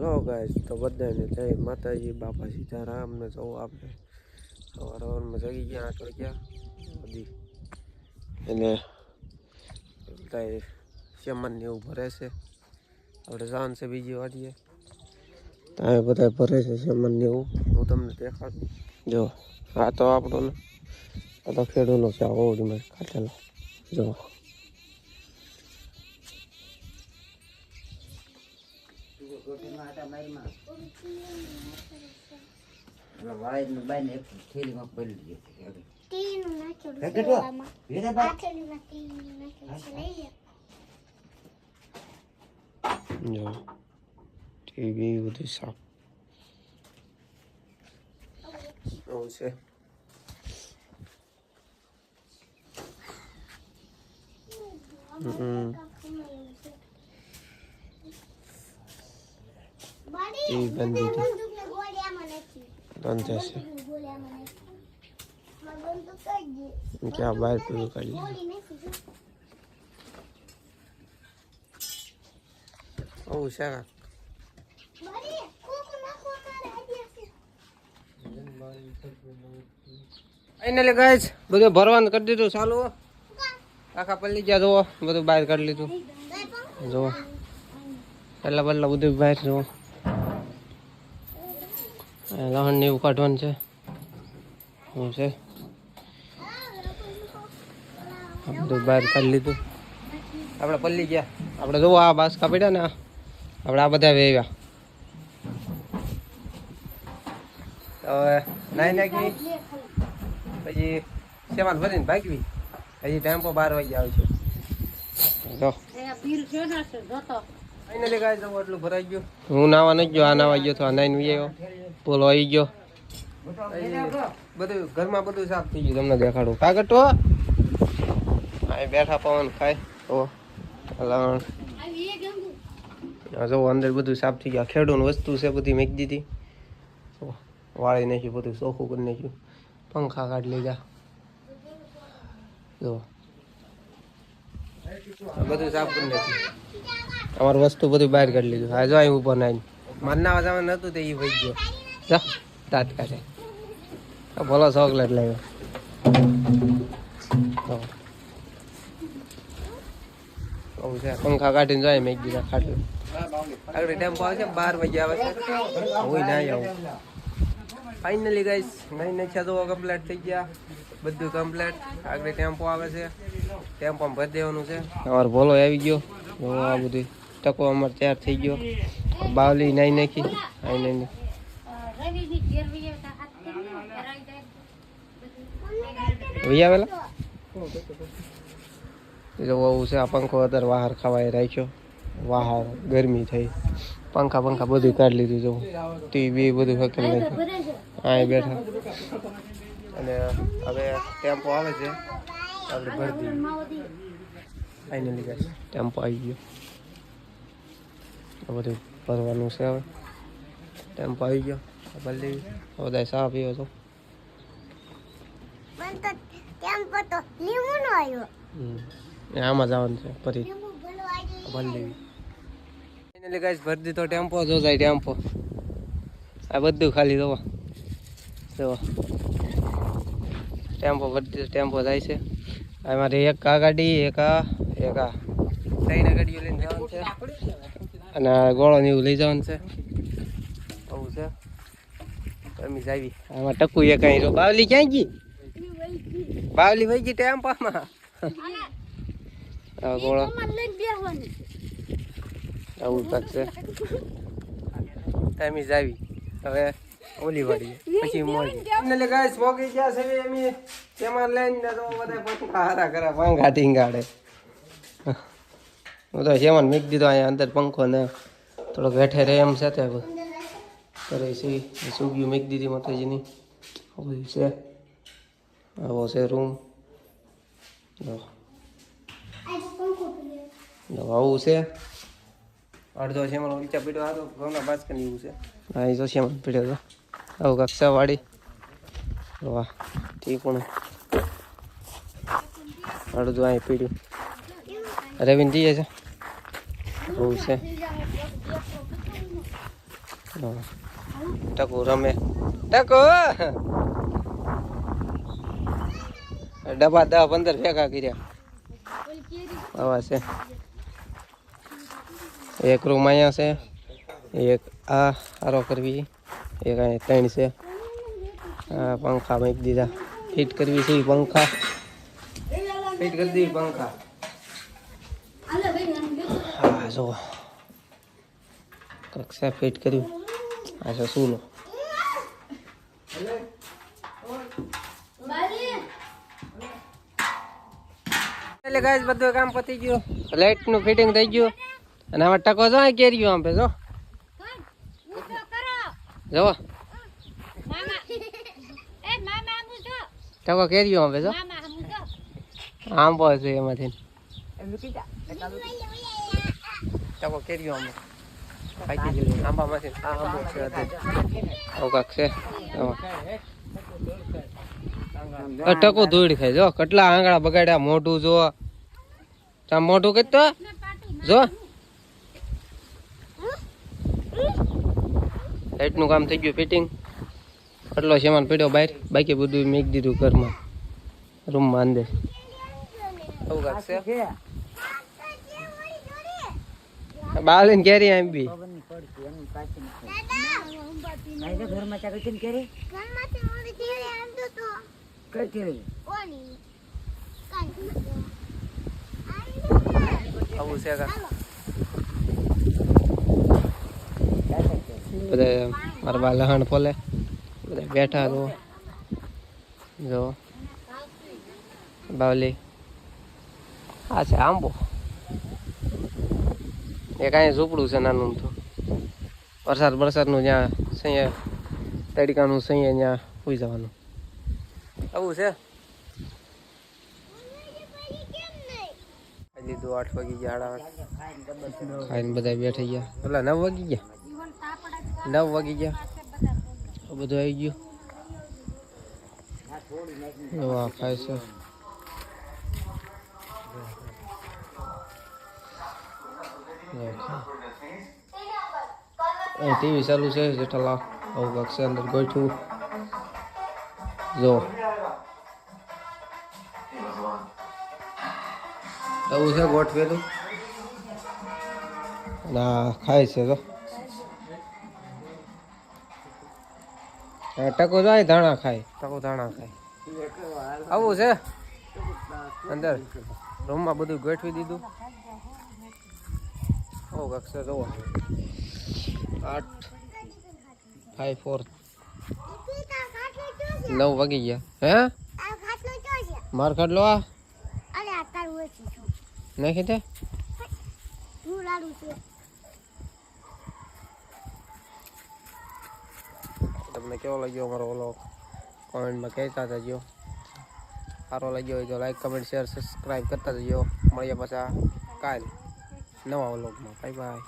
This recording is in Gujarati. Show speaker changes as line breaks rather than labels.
હેલો ગાઈસ, તો બધાને જય માતાજી, બાપા સીતારામ ને જો આપણે સવારમાં જગી ગયા 8 વાગ્યા બધી એટલે કાંઈ સેમન ને એવું ભરે છે. આપણે જવાનું છે બીજી વાડીએ, ત્યાં બધા ભરે છે સેમન ને એવું. હું તમને દેખાડું. જો આ તો આપણો ને આ તો ખેડૂતનો છે, ઓવડીમાં કાઢેલો. જો ટીવી બધું સાફ એવું છે. ટીવી બંધ છે ક્યાં બહાર પીવું કાઢી આવું છે. ફાઇનલી ગાઈસ બધું ભરવાનું કરી દીધું ચાલુ. આખા પલ્લી ગયા જુઓ, બધું બહાર કાઢી લીધું. જુઓ પહેલા બધું બહાર જુઓ. લહણ ને એવું કાઢવાનું છે. શું છે બધું બહાર કાઢી લીધું. આપણે પલ્લી ગયા. આપણે જુઓ આ બાસકા પડ્યા ને, આપણે આ બધા વેવ્યા. હવે નાઈ નાખી પછી સેમાન ભરીને ભાગવી. હજી ટેમ્પો 12 વાગે આવે છે. જો ફાઇનલી ગાય જવું એટલું ભરાઈ ગયું. હું નાવા નથી ગયો, આ નાવા ગયો તો આ નાઈને આવ્યો. પોલો આવી ગયો. બધું ઘરમાં બધું સાફ થઈ ગયું. તમને દેખાડું. કાગળ તો અહીં બેઠા પવન ખાય તો લણ જો અંદર બધું સાફ થઈ ગયા. ખેડૂતની વસ્તુ છે બધી મેકી દીધી. વાળી નાખ્યું, બધું ચોખ્ખું કરી નાખ્યું. પંખા કાઢી લીધા. જો બધું સાફ કરી નાખ્યું. અમારું વસ્તુ બધું બહાર કાઢી લીધું. હા જો અહીં ઉપર નાઈ મારે નાવા જવાનું નતું તો એ વહી ગયો. જા દાંત કાઢે ભલો ચોકલેટ લાવ્યો. પંખા કાઢીને જાય મેં દીધા ખાટલું. આગળ ટેમ્પો આવે છે 12 વાગે આવે છે. હું ના આવું. ફાઇનલી ગાઈસ નહીં નાખ્યા તો કમ્પ્લીટ થઈ ગયા. બધું કમ્પ્લીટ. આગળ ટેમ્પો આવે છે, ટેમ્પોમાં ભરી દેવાનું છે. અમારો ભોલો આવી ગયો. આ બધું ટકો અમારે તૈયાર થઈ ગયો. બાવલી નાઈ નાખી. અહીં આવેલા એવું છે. આ પંખો અત્યારે બહાર ખાવાય રાખ્યો. બહાર ગરમી થઈ. પંખા બધું કાઢી લીધું. જવું ટીવી બધું હકેલ નાખ્યું. અહીં બેઠા અને હવે ટેમ્પો આવે છે, આપણે ભરી દઈએ. ફાઇનલી ગાઈસ ટેમ્પો આવી ગયો. બધું ભરવાનું છે. હવે ટેમ્પો આવી ગયો. ભરી બધા ચા પીવો છો. આમાં જવાનું છે ફરી ભરી લેવી. ફાઇનલી ગાઈસ ભરી દીધો ટેમ્પો. જો જાય ટેમ્પો. આ બધું ખાલી જોવો ટેમ્પો ભરી દીધો. ટેમ્પો જાય છે. અમારે એક આ ગાડી, એક આ 3 ગાડીઓ લઈને જવાનું છે. અને ગોળો ને એવું લઈ જવાનું છે. આવું છે. અમે જાવી. આમાં ટકુ એક અહીં જો. બાવલી ક્યાં ગઈ? બાવલી વહી ગઈ ટેમ્પામાં. ગોળો આવું કાંક છે. અમે જાવી હવે ઓલી વાળી પછી મોડી ગાઈસ મોગી ગયા છે. એમ તેમાં લઈને તો બધા પંખા હારા કરે. પંખા ટીંગાડે. હું તો સેવન મૂકી દીધો અહીંયા અંદર પંખો ને થોડોક બેઠે રહે એમ છે. કરે છે સુગ્યું મૂકી દીધી માતાજીની. ઓલી છે આવો છે રૂમ. આવું છે. અડધો છે મને ઊંચા પીડ્યો. આ તો ઘઉંના બાસ્કન એવું છે. હા એ તો છે મને પીડ્યો તો આવું કક્ષા વાળી. વાહ ઠીક પણ અડધું અહીં પીડ્યું. રવિન જઈએ છે. બહુ છે ટકુ રમે ટકુ ડબ્બા 10-15 ભેગા કર્યા આવા છે એક રૂમ અહીંયા છે એક આ હારો કરવી એક અહીંયા 3 છે આ પંખા મૂકી દીધા ફિટ કરવી છે પંખા ફિટ કરી દીધી પંખા હા જો કક્ષા ફિટ કર્યું આ છે સૂનો એટલે ગાઈસ બધું કામ પતી ગયું લાઈટ નું ફિટિંગ થઈ ગયું અને હવે ટકો જો કેરી આમ પે જો જો ટકો કેરી આમ પે જો આમ છે એમાંથી ટકો કેરી આમ પાકી ગયું આંબામાંથી આ આંબો છે આવું કાક છે ટકો ધોઈ ખાય જો કેટલા આંગળા બગાડ્યા મોઢું જો તાર મોઢું કઈ તો જો લાઈટ નું કામ થઈ ગયું ફિટિંગ એટલો સામાન પડ્યો બહાર બાકી બધું મેક દીધું ઘરમાં રૂમમાં અંદર આવું કાક છે બાલીને કેરી આમ બી
ઘરમાં ચાકરી કેમ કેરી કઈ કેરી
આવું છે બધા મારા બા લહણ ફોલે બધા બેઠા તો જો બાવલી આ છે આંબો એક અહીંયા ઝૂંપડું છે નાનું તો વરસાદનું જ્યાં સૈયા તડકાનું સૈયા ત્યાં સુઈ જવાનું આવું છે લીધું 8 વાગી ગયા 8:30 ખાઈને બધા બેઠી ગયા પેલા 9 વાગી ગયા 9 વાગી ગયા બધું આવી ગયું આ ખાય છે ટીવી ચાલુ છે જેઠાલાલ આવું કાંક છે અંદર ગોઠવું જો આવું છે ગોઠવેલું ના ખાય છે તો ટકો જાય ધાણા ખાય ટકો ધાણા ખાય આવું છે અંદર રૂમમાં બધું ગોઠવી દીધું આવું કાંક છે જુઓ 8:54 9 વાગી ગયા હે માર ખાટલો આ નાખી દે તમને કેવો લાગ્યો અમારો ઓલો કોમેન્ટમાં કહેતા જજો સારો લાગ્યો હોય તો લાઈક કમેન્ટ શેર સબસ્ક્રાઈબ કરતા જજો મળીએ પાછા કાલ નવા વ્લોગમાં બાય બાય